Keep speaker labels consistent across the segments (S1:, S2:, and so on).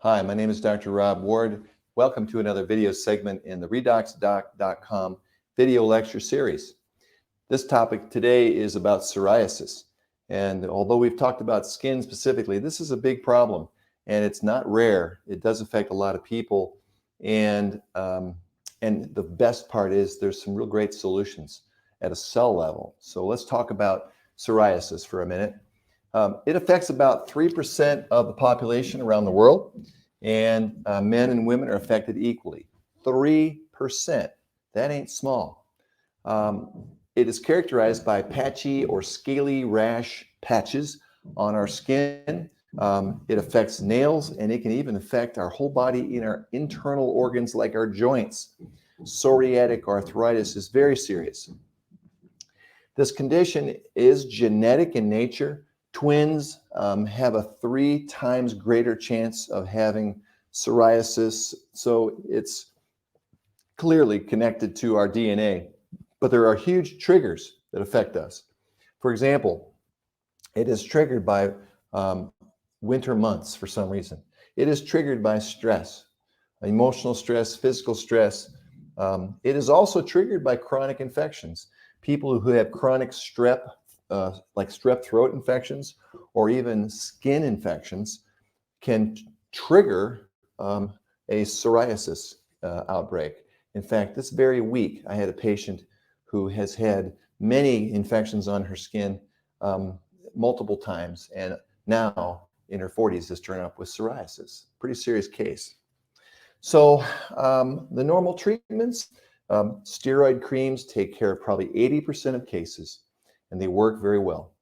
S1: Hi, my name is Dr. Rob Ward. Welcome to another video segment in the RedoxDoc.com video lecture series. This topic today is about psoriasis. And although we've talked about skin specifically, this is a big problem and it's not rare. It does affect a lot of people. And the best part is there's some real great solutions at a cell level. So let's talk about psoriasis for a minute. It affects about 3% of the population around the world, and men and women are affected equally. 3%. That ain't small. It is characterized by patchy or scaly rash patches on our skin. It affects nails, and it can even affect our whole body in our internal organs like our joints. Psoriatic arthritis is very serious. This condition is genetic in nature. Twins have a 3 times greater chance of having psoriasis, so it's clearly connected to our DNA. But there are huge triggers that affect us. For example, it is triggered by winter months for some reason. It is triggered by stress, emotional stress, physical stress. It is also triggered by chronic infections. People who have chronic strep, like strep throat infections or even skin infections, can trigger a psoriasis outbreak. In fact, this very week, I had a patient who has had many infections on her skin multiple times, and now in her 40s has turned up with psoriasis. Pretty serious case. So the normal treatments, steroid creams take care of probably 80% of cases, and they work very well.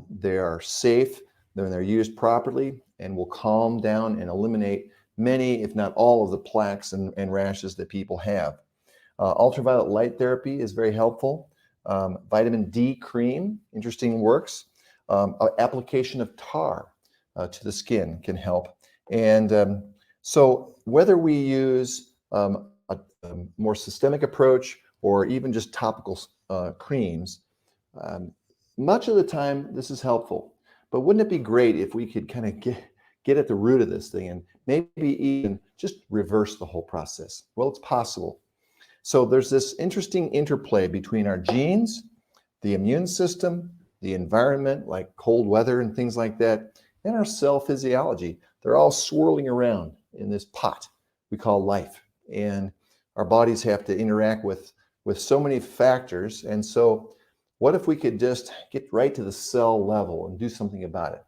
S1: They are safe when they're used properly and will calm down and eliminate many, if not all, of the plaques and rashes that people have. Ultraviolet light therapy is very helpful. Vitamin D cream, interesting, works. Application of tar to the skin can help. And so whether we use a more systemic approach or even just topical creams, much of the time this is helpful. But wouldn't it be great if we could kind of get at the root of this thing and maybe even just reverse the whole process? Well, it's possible. So there's this interesting interplay between our genes, the immune system, the environment like cold weather and things like that, and our cell physiology. They're all swirling around in this pot we call life. And our bodies have to interact with so many factors. And so what if we could just get right to the cell level and do something about it?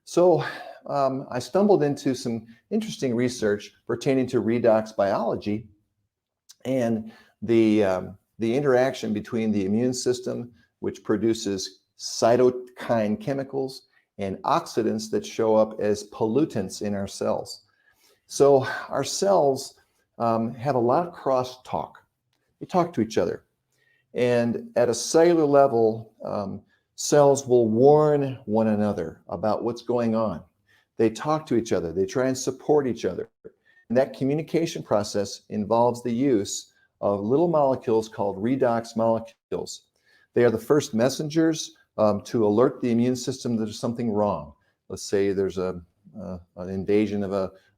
S1: So I stumbled into some interesting research pertaining to redox biology and the interaction between the immune system, which produces cytokine chemicals, and oxidants that show up as pollutants in our cells. So our cells have a lot of crosstalk. They talk to each other. And at a cellular level, cells will warn one another about what's going on. They talk to each other. They try and support each other. And that communication process involves the use of little molecules called redox molecules. They are the first messengers to alert the immune system that there's something wrong. Let's say there's an invasion of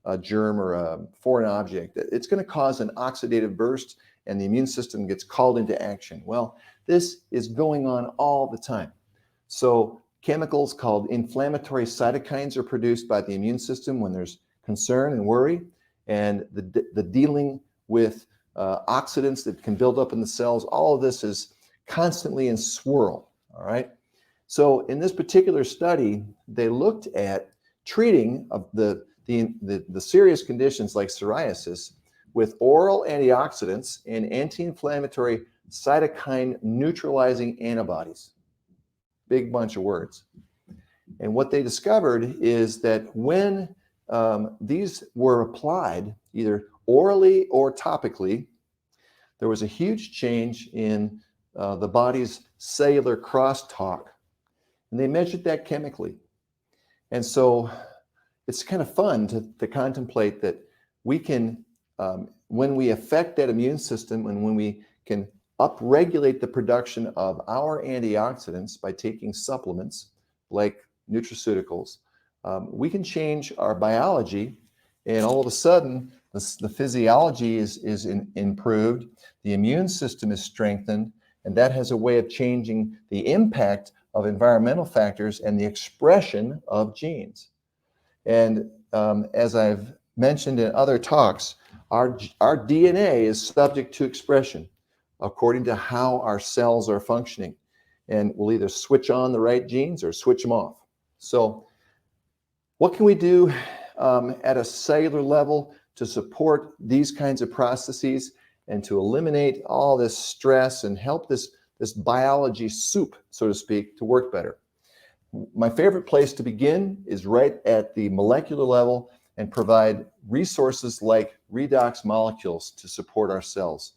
S1: a germ or a foreign object. It's going to cause an oxidative burst, and the immune system gets called into action. Well, this is going on all the time. So chemicals called inflammatory cytokines are produced by the immune system when there's concern and worry, and the dealing with oxidants that can build up in the cells. All of this is constantly in swirl, all right? So in this particular study, they looked at treating the serious conditions like psoriasis with oral antioxidants and anti-inflammatory cytokine neutralizing antibodies. Big bunch of words. And what they discovered is that when these were applied, either orally or topically, there was a huge change in the body's cellular crosstalk. And they measured that chemically. And so it's kind of fun to contemplate that we can, when we affect that immune system and when we can upregulate the production of our antioxidants by taking supplements like nutraceuticals, we can change our biology And all of a sudden, the physiology is improved, the immune system is strengthened, and that has a way of changing the impact of environmental factors and the expression of genes. And as I've mentioned in other talks, our DNA is subject to expression according to how our cells are functioning. And we'll either switch on the right genes or switch them off. So what can we do at a cellular level to support these kinds of processes and to eliminate all this stress and help this biology soup, so to speak, to work better? My favorite place to begin is right at the molecular level and provide resources like redox molecules to support our cells.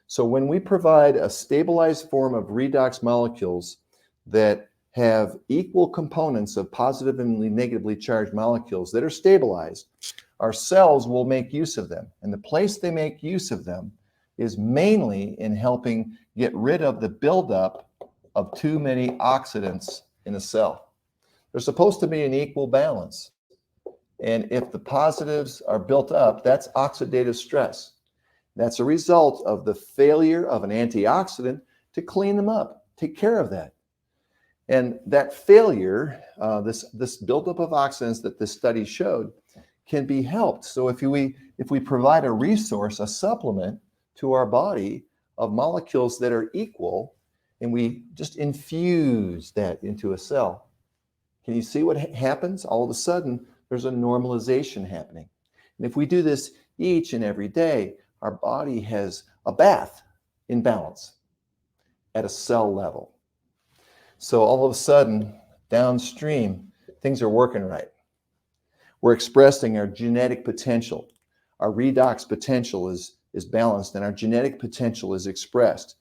S1: So when we provide a stabilized form of redox molecules that have equal components of positive and negatively charged molecules that are stabilized, our cells will make use of them. And the place they make use of them is mainly in helping get rid of the buildup of too many oxidants in a cell. There's supposed to be an equal balance. And if the positives are built up, that's oxidative stress. That's a result of the failure of an antioxidant to clean them up, take care of that. And that failure, this buildup of oxidants that this study showed, can be helped. So if we provide a resource, a supplement to our body of molecules that are equal, and we just infuse that into a cell, can you see what happens? All of a sudden, there's a normalization happening. And if we do this each and every day, our body has a bath in balance at a cell level. So all of a sudden, downstream, things are working right. We're expressing our genetic potential. Our redox potential is balanced, and our genetic potential is expressed.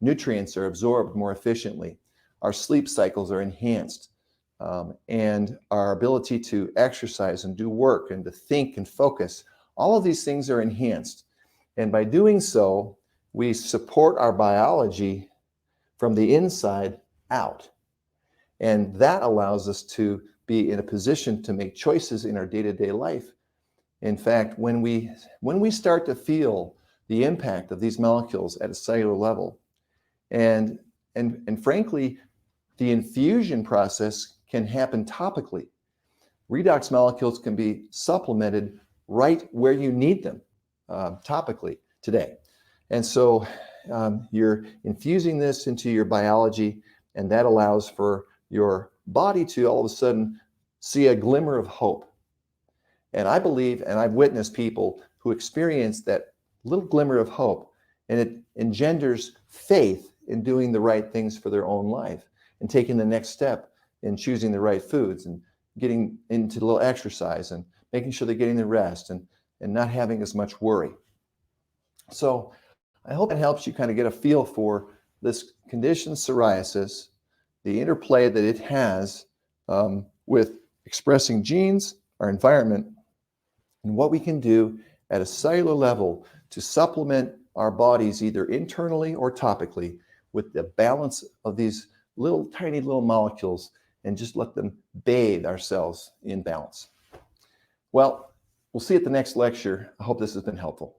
S1: Nutrients are absorbed more efficiently. Our sleep cycles are enhanced. And our ability to exercise and do work and to think and focus, all of these things are enhanced. And by doing so, we support our biology from the inside out. And that allows us to be in a position to make choices in our day-to-day life. In fact, when we start to feel the impact of these molecules at a cellular level, and frankly, the infusion process can happen topically. Redox molecules can be supplemented right where you need them topically today. And so you're infusing this into your biology, and that allows for your body to all of a sudden see a glimmer of hope. And I believe, and I've witnessed people who experience that little glimmer of hope, and it engenders faith in doing the right things for their own life and taking the next step in choosing the right foods and getting into a little exercise and making sure they're getting the rest and not having as much worry. So I hope it helps you kind of get a feel for this condition, psoriasis, the interplay that it has with expressing genes, our environment, and what we can do at a cellular level to supplement our bodies either internally or topically with the balance of these little tiny little molecules and just let them bathe ourselves in balance. Well, we'll see you at the next lecture. I hope this has been helpful.